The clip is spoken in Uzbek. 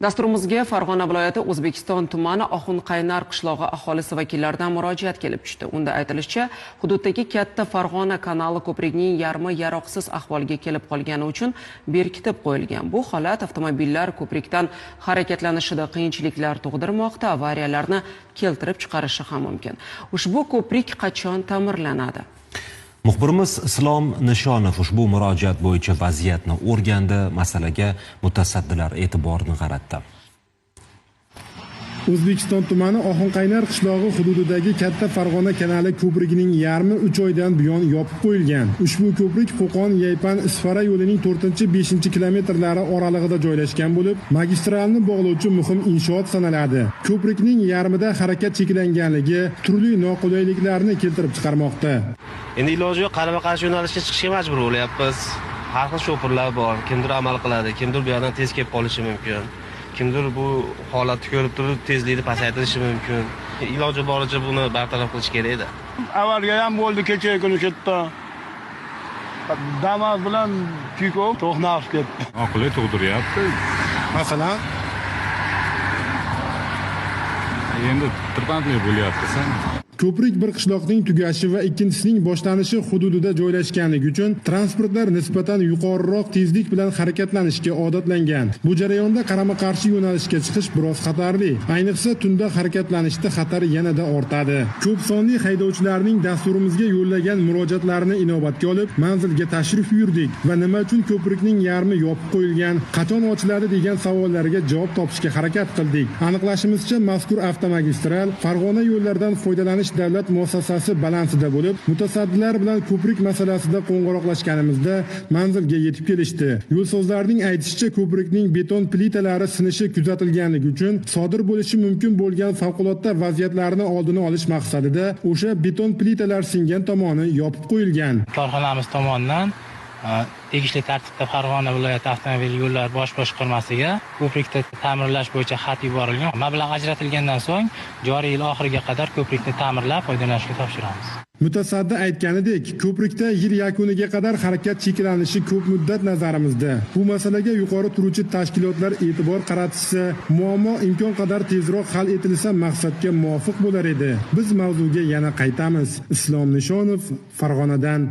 Dasturimizga Farg'ona viloyati O'zbekiston tumani Oxunqaynar qishlog'i aholisi vakillaridan murojaat kelib tushdi. Unda aytilishicha, hududdagi katta Farg'ona kanali ko'prikning yarmi yaroqsiz ahvolga kelib qolgani uchun berkitib qo'yilgan. Bu holat avtomobillar ko'prikdan harakatlanishida qiyinchiliklar tug'dirmoqda, avariyalarni keltirib chiqarishi ham mumkin. Ushbu ko'prik qachon ta'mirlanadi? Muxbirimiz Islom Nishonov ushbu murojaat bo'yicha vaziyatni o'rgandi, masalaga mutasaddilar e'tiborini qaratdi. O'zbekiston tumani Oxunqaynar qishlog'i hududidagi katta Farg'ona kanali ko'prigining yarmi 3 oydan buyon yopib qo'yilgan. Ushbu ko'prik Qo'qon-Yaypan-Isfara yo'lining 4-5 kilometrlari oralig'ida joylashgan bo'lib, magistralni bog'lovchi muhim inshoot sanaladi. Ko'prikning yarmida harakat cheklanganligi turli noqulayliklarni keltirib chiqarmoqda. Endi iloji yo'q, qarama-qarshi yo'nalishga chiqishga majbur bo'lyapmiz. Har xil sho'firlar bor, kimdir amal qiladi, kimdir bu yerdan tez kelib qolishi mumkin. Kimdir bu holatni ko'rib turib tezlikni pasaytirishi mumkin. Iloji boricha buni bartaraf qilish kerak edi. Avvalga ham bo'ldi, kecha kuni ketdi. Damas bilan Piko to'qnashib ketdi. Aqli tug'diryapti. Masalan, Endi tirbandlik bo'lyapti. ko'prik bir qishloqning tugashi va ikkinchisining boshlanishi hududida joylashganligi uchun transportlar nisbatan yuqoriroq tezlik bilan harakatlanishga odatlangan. Bu jarayonda qarama-qarshi yo'nalishga chiqish biroz xatarli. Ayniqsa tunda harakatlanishda xatar yanada ortadi. Ko'p sonli haydovchilarning dasturimizga yo'llagan murojaatlarini inobatga olib, manzilga tashrif buyurdik va nima uchun ko'prikning yarmi yopib qo'yilgan, qachon ochiladi degan savollarga javob topishga harakat qildik. Aniqlashimizcha, mazkur avtomagistral Farg'ona yo'llaridan foydalanish davlat muassasasi balansida bo'lib, mutasaddilar bilan ko'prik masalasida qo'ng'iroqlashganimizda manzilga yetib kelishdi. Yo'lsozlarning aytishicha, ko'prikning beton plitalari sinishi kuzatilganligi uchun sodir bo'lishi mumkin bo'lgan favqulodda vaziyatlarni oldini olish maqsadida o'sha beton plitalar singan tomoni yopib qo'yilgan. Korxonamiz tomonidan tegishli tartibda Farg'ona viloyati avtomobil yo'llar bosh boshqarmasiga ko'prikni ta'mirlash bo'yicha xat yuborilgan. Mablag' ajratilgandan so'ng joriy yil oxiriga qadar ko'prikni ta'mirlab foydalanishga topshiramiz. Mutasaddi aytganidek, ko'prikda yil yakuniga qadar harakat cheklanishi ko'p muddat nazarimizda. Bu masalaga yuqori turuvchi tashkilotlar e'tibor qaratishsa, muammo imkon qadar tezroq hal etilsa maqsadga muvofiq bo'lar edi. Biz mavzuga yana qaytamiz. Islom Nishonov, Farg'onadan.